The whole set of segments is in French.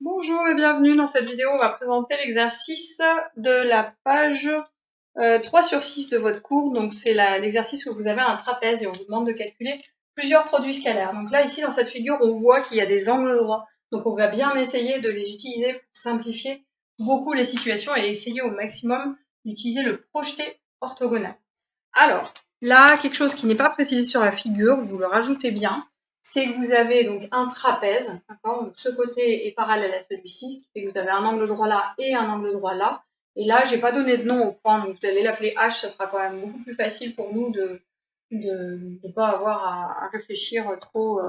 Bonjour et bienvenue. Dans cette vidéo, on va présenter l'exercice de la page 3 sur 6 de votre cours. Donc c'est l'exercice où vous avez un trapèze et on vous demande de calculer plusieurs produits scalaires. Donc là, ici, dans cette figure, on voit qu'il y a des angles droits. Donc on va bien essayer de les utiliser pour simplifier beaucoup les situations et essayer au maximum d'utiliser le projeté orthogonal. Alors, là, quelque chose qui n'est pas précisé sur la figure, vous le rajoutez bien, c'est que vous avez donc un trapèze, d'accord? Donc ce côté est parallèle à celui-ci, ce qui fait que vous avez un angle droit là et un angle droit là. Et là, j'ai pas donné de nom au point, donc vous allez l'appeler H, ça sera quand même beaucoup plus facile pour nous de ne pas avoir à réfléchir trop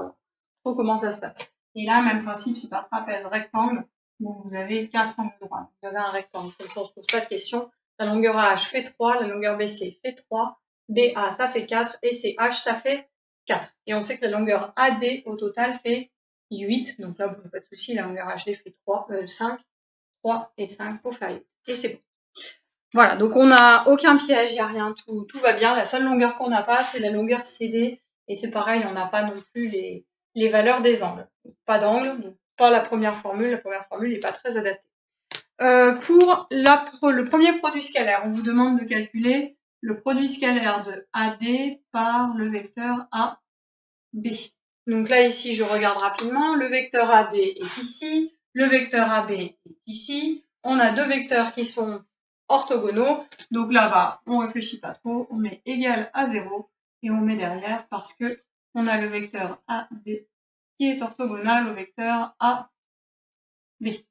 comment ça se passe. Et là, même principe, c'est un trapèze rectangle, donc vous avez 4 angles droits. Vous avez un rectangle, comme ça on se pose pas de questions. La longueur AH fait 3, la longueur BC fait 3, BA ça fait 4 et CH ça fait 4. Et on sait que la longueur AD au total fait 8. Donc là, vous n'avez pas de souci, la longueur HD fait 5, 3 et 5 pour faire 8. Et c'est bon. Voilà, donc on n'a aucun piège, il n'y a rien, tout va bien. La seule longueur qu'on n'a pas, c'est la longueur CD. Et c'est pareil, on n'a pas non plus les valeurs des angles. Pas d'angle, donc pas la première formule n'est pas très adaptée. Pour le premier produit scalaire, on vous demande de calculer le produit scalaire de AD par le vecteur AB. Donc là, ici, je regarde rapidement. Le vecteur AD est ici. Le vecteur AB est ici. On a deux vecteurs qui sont orthogonaux. Donc là-bas, on ne réfléchit pas trop. On met égal à 0 et on met derrière parce que on a le vecteur AD qui est orthogonal au vecteur AB.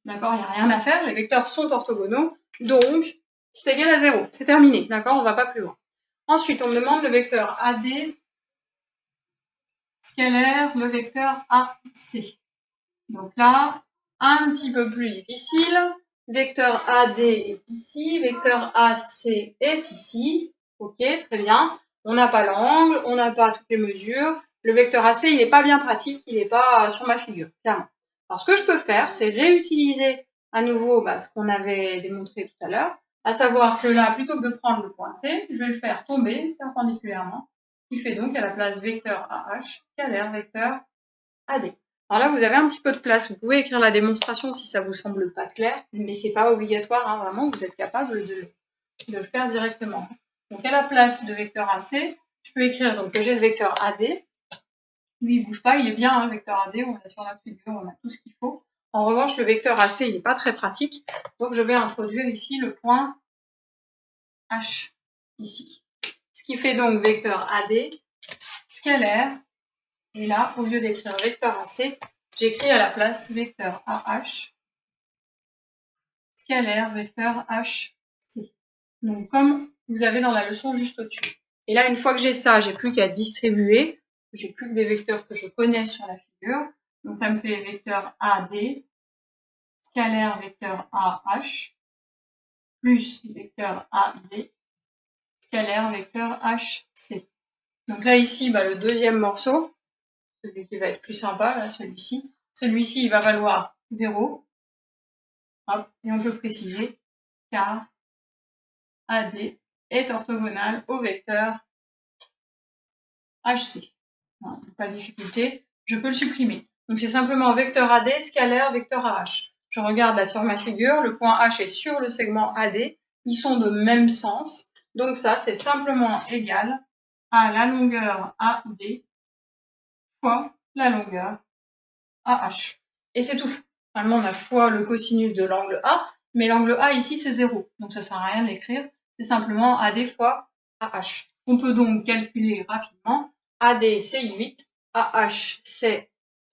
D'accord, il n'y a rien à faire, les vecteurs sont orthogonaux, donc c'est égal à 0, c'est terminé, d'accord, on ne va pas plus loin. Ensuite, on me demande le vecteur AD scalaire, le vecteur AC. Donc là, un petit peu plus difficile, vecteur AD est ici, vecteur AC est ici, ok, très bien. On n'a pas l'angle, on n'a pas toutes les mesures, le vecteur AC, il n'est pas bien pratique, il n'est pas sur ma figure, clairement. Alors, ce que je peux faire, c'est réutiliser à nouveau ce qu'on avait démontré tout à l'heure, à savoir que là, plutôt que de prendre le point C, je vais le faire tomber perpendiculairement, qui fait donc à la place vecteur AH, scalaire vecteur AD. Alors là, vous avez un petit peu de place, vous pouvez écrire la démonstration si ça vous semble pas clair, mais c'est pas obligatoire, hein, vraiment, vous êtes capable de le faire directement. Donc à la place de vecteur AC, je peux écrire donc que j'ai le vecteur AD. Lui, il bouge pas, il est bien, hein, vecteur AD, on l'a sur la figure, on a tout ce qu'il faut. En revanche, le vecteur AC, il n'est pas très pratique, donc je vais introduire ici le point H, ici. Ce qui fait donc vecteur AD, scalaire, et là, au lieu d'écrire vecteur AC, j'écris à la place vecteur AH, scalaire, vecteur HC. Donc, comme vous avez dans la leçon juste au-dessus. Et là, une fois que j'ai ça, j'ai plus qu'à distribuer. J'ai plus que des vecteurs que je connais sur la figure. Donc, ça me fait vecteur AD, scalaire, vecteur AH, plus vecteur AD, scalaire, vecteur HC. Donc là, ici, le deuxième morceau, celui qui va être plus sympa, là, celui-ci. Celui-ci, il va valoir 0. Hop, et on peut préciser car AD est orthogonal au vecteur HC. Voilà, pas de difficulté, je peux le supprimer. Donc c'est simplement vecteur AD, scalaire, vecteur AH. Je regarde là sur ma figure, le point H est sur le segment AD, ils sont de même sens. Donc ça, c'est simplement égal à la longueur AD fois la longueur AH. Et c'est tout. Normalement, on a fois le cosinus de l'angle A, mais l'angle A ici, c'est 0. Donc ça sert à rien d'écrire. C'est simplement AD fois AH. On peut donc calculer rapidement. AD, c'est 8. AH, c'est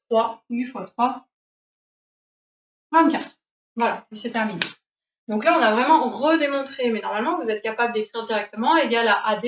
3. 8 fois 3, 24. Voilà, c'est terminé. Donc là, on a vraiment redémontré, mais normalement, vous êtes capable d'écrire directement égal à AD,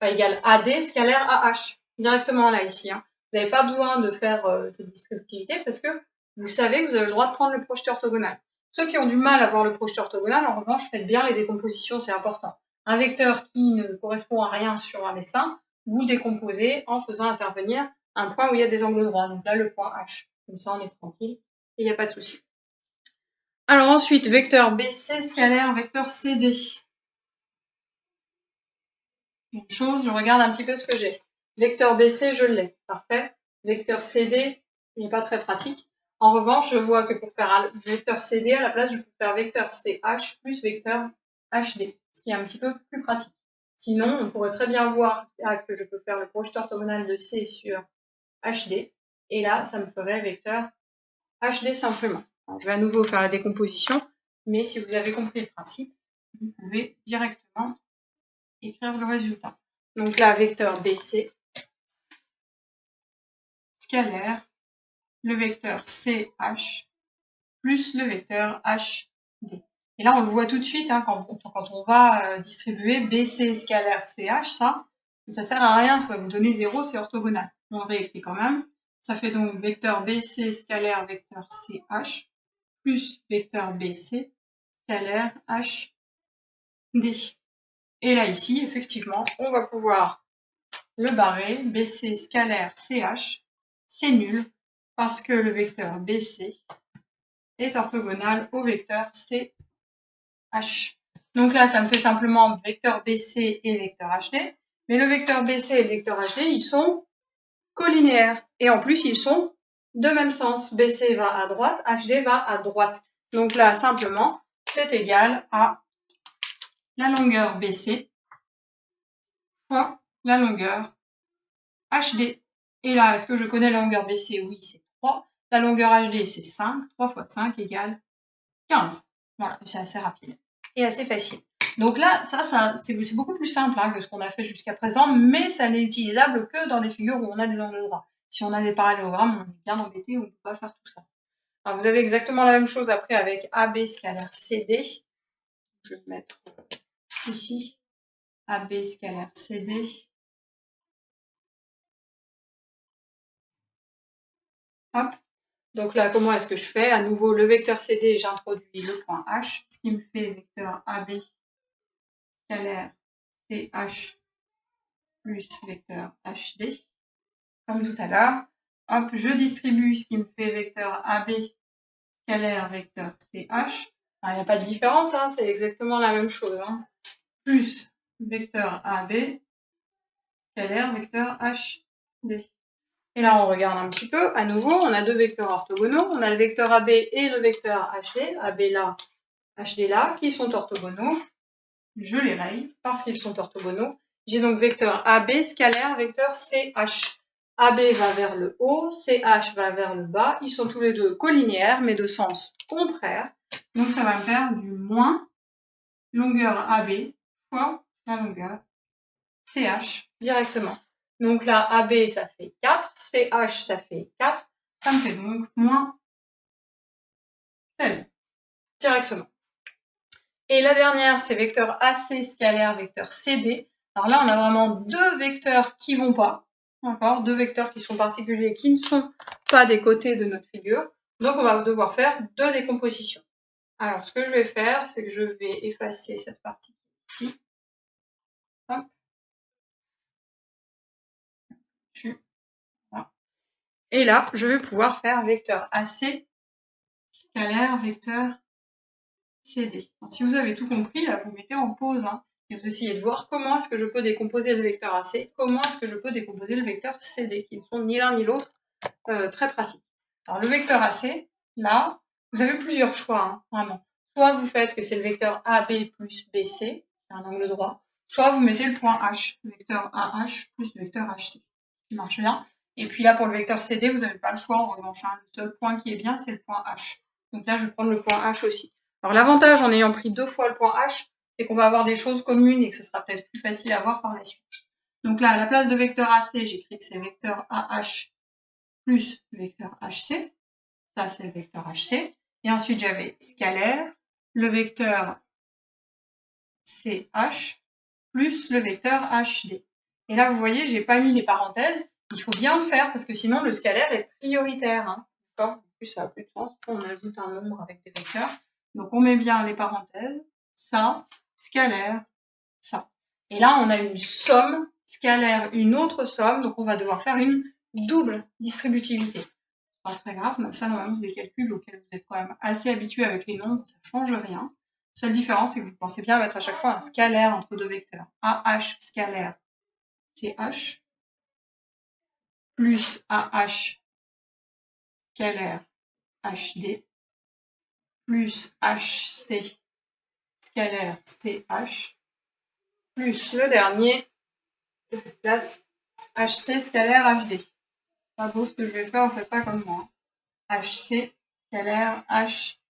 égal AD scalaire AH. Directement là, ici. Hein. Vous n'avez pas besoin de faire cette distributivité parce que vous savez que vous avez le droit de prendre le projeté orthogonal. Ceux qui ont du mal à voir le projeté orthogonal, en revanche, faites bien les décompositions, c'est important. Un vecteur qui ne correspond à rien sur un dessin, vous le décomposez en faisant intervenir un point où il y a des angles droits. Donc là, le point H. Comme ça, on est tranquille et il n'y a pas de souci. Alors ensuite, vecteur BC scalaire, vecteur CD. Une chose, je regarde un petit peu ce que j'ai. Vecteur BC, je l'ai. Parfait. Vecteur CD, il n'est pas très pratique. En revanche, je vois que pour faire vecteur CD, à la place, je peux faire vecteur CH plus vecteur HD, ce qui est un petit peu plus pratique. Sinon, on pourrait très bien voir que je peux faire le projeteur orthogonal de C sur HD, et là, ça me ferait vecteur HD simplement. Alors, je vais à nouveau faire la décomposition, mais si vous avez compris le principe, vous pouvez directement écrire le résultat. Donc là, vecteur BC, scalaire, le vecteur CH, plus le vecteur HD. Et là, on le voit tout de suite, hein, quand on va distribuer BC scalaire CH, ça sert à rien, ça va vous donner 0, c'est orthogonal. On le réécrit quand même. Ça fait donc vecteur BC scalaire vecteur CH, plus vecteur BC scalaire HD. Et là, ici, effectivement, on va pouvoir le barrer, BC scalaire CH, c'est nul, parce que le vecteur BC est orthogonal au vecteur CH. Donc là, ça me fait simplement vecteur BC et vecteur HD, mais le vecteur BC et le vecteur HD, ils sont collinéaires, et en plus, ils sont de même sens. BC va à droite, HD va à droite. Donc là, simplement, c'est égal à la longueur BC fois la longueur HD. Et là, est-ce que je connais la longueur BC? Oui, c'est 3. La longueur HD, c'est 5. 3 fois 5 égale 15. Voilà, c'est assez rapide et assez facile. Donc là, c'est beaucoup plus simple que ce qu'on a fait jusqu'à présent, mais ça n'est utilisable que dans des figures où on a des angles droits. Si on a des parallélogrammes, on est bien embêté, on ne peut pas faire tout ça. Alors, vous avez exactement la même chose après avec AB scalaire CD. Je vais mettre ici AB scalaire CD. Hop. Donc là, comment est-ce que je fais? À nouveau, le vecteur CD, j'introduis le point H, ce qui me fait vecteur AB scalaire CH plus vecteur HD. Comme tout à l'heure. Hop, je distribue ce qui me fait vecteur AB scalaire vecteur CH. Il n'y a pas de différence, c'est exactement la même chose. Plus vecteur AB scalaire vecteur HD. Et là, on regarde un petit peu. À nouveau, on a deux vecteurs orthogonaux. On a le vecteur AB et le vecteur HD. AB là, HD là, qui sont orthogonaux. Je les raye parce qu'ils sont orthogonaux. J'ai donc vecteur AB scalaire vecteur CH. AB va vers le haut, CH va vers le bas. Ils sont tous les deux collinéaires, mais de sens contraire. Donc ça va me faire du moins longueur AB fois la longueur CH directement. Donc là, AB, ça fait 4, CH, ça fait 4. Ça me fait donc moins 16 directement. Et la dernière, c'est vecteur AC scalaire vecteur CD. Alors là, on a vraiment deux vecteurs qui vont pas. D'accord, deux vecteurs qui sont particuliers, qui ne sont pas des côtés de notre figure. Donc, on va devoir faire deux décompositions. Alors, ce que je vais faire, c'est que je vais effacer cette partie ici. Hop. Voilà. Et là, je vais pouvoir faire vecteur AC scalaire vecteur CD. Alors, si vous avez tout compris, là, vous mettez en pause et vous essayez de voir comment est-ce que je peux décomposer le vecteur AC, comment est-ce que je peux décomposer le vecteur CD, qui ne sont ni l'un ni l'autre très pratiques. Alors le vecteur AC, là, vous avez plusieurs choix, vraiment. Soit vous faites que c'est le vecteur AB plus BC, c'est un angle droit, soit vous mettez le point H, le vecteur AH plus le vecteur HC, qui marche bien. Et puis là, pour le vecteur CD, vous n'avez pas le choix en revanche. Le seul point qui est bien, c'est le point H. Donc là, je vais prendre le point H aussi. Alors l'avantage en ayant pris 2 fois le point H, c'est qu'on va avoir des choses communes et que ce sera peut-être plus facile à voir par la suite. Donc là, à la place de vecteur AC, j'écris que c'est vecteur AH plus le vecteur HC. Ça, c'est le vecteur HC. Et ensuite, j'avais scalaire, le vecteur CH plus le vecteur HD. Et là, vous voyez, j'ai pas mis les parenthèses. Il faut bien le faire parce que sinon, le scalaire est prioritaire. D'accord ? En plus, ça n'a plus de sens. On ajoute un nombre avec des vecteurs. Donc, on met bien les parenthèses. Ça, scalaire, ça. Et là, on a une somme scalaire, une autre somme. Donc, on va devoir faire une double distributivité. Pas très grave, mais ça, normalement, c'est des calculs auxquels vous êtes quand même assez habitués avec les nombres. Ça ne change rien. Seule différence, c'est que vous pensez bien mettre à chaque fois un scalaire entre deux vecteurs. AH scalaire CH plus AH scalaire HD plus HC scalaire CH plus le dernier, je place HC scalaire HD. Pas beau ce que je vais faire, on ne fait pas comme moi. HC scalaire HD.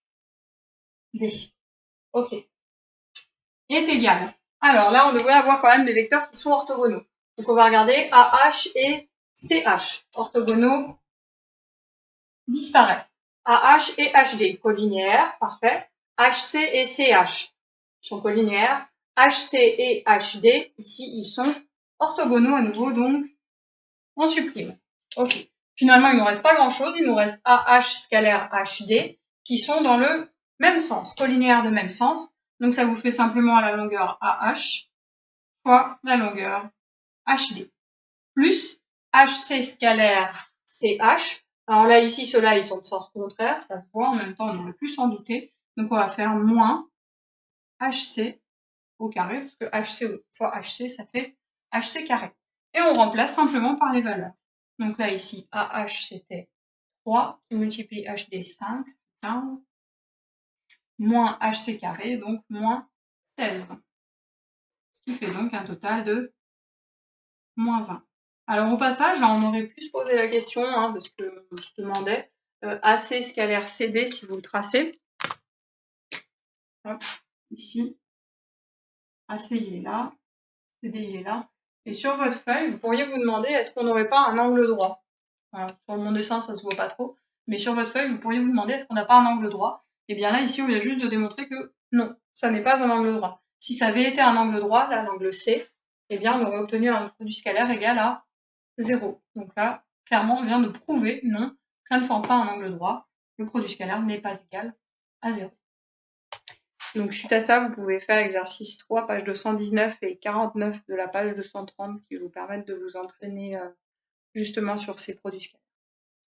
Ok. Est égal. Alors là, on devrait avoir quand même des vecteurs qui sont orthogonaux. Donc on va regarder AH et CH. Orthogonaux disparaît. AH et HD, collinéaires, parfait. HC et CH sont collinéaires. HC et HD, ici, ils sont orthogonaux à nouveau, donc on supprime. Ok. Finalement, il ne nous reste pas grand-chose. Il nous reste AH scalaire HD qui sont dans le même sens, collinéaires de même sens. Donc ça vous fait simplement la longueur AH fois la longueur HD plus HC scalaire CH. Alors là, ici, ceux-là, ils sont de sens contraire, ça se voit, en même temps, on aurait pu s'en douter. Donc, on va faire moins HC au carré, parce que HC fois HC, ça fait HC carré. Et on remplace simplement par les valeurs. Donc là, ici, AH, c'était 3, qui multiplie HD, 5, 15, moins HC carré, donc moins 16. Ce qui fait donc un total de moins 1. Alors au passage, là, on aurait pu se poser la question, parce que je se demandais, AC scalaire CD, si vous le tracez. Hop, ici. AC, il est là. CD, il est là. Et sur votre feuille, vous pourriez vous demander, est-ce qu'on n'aurait pas un angle droit? Alors, sur mon dessin, ça se voit pas trop. Mais sur votre feuille, vous pourriez vous demander, est-ce qu'on n'a pas un angle droit? Et bien là, ici, on vient juste de démontrer que non, ça n'est pas un angle droit. Si ça avait été un angle droit, là, l'angle C, eh bien, on aurait obtenu un produit scalaire égal à 0. Donc là, clairement, on vient de prouver, non, ça ne forme pas un angle droit. Le produit scalaire n'est pas égal à 0. Donc suite à ça, vous pouvez faire l'exercice 3, page 219 et 49 de la page 230 qui vous permettent de vous entraîner justement sur ces produits scalaires.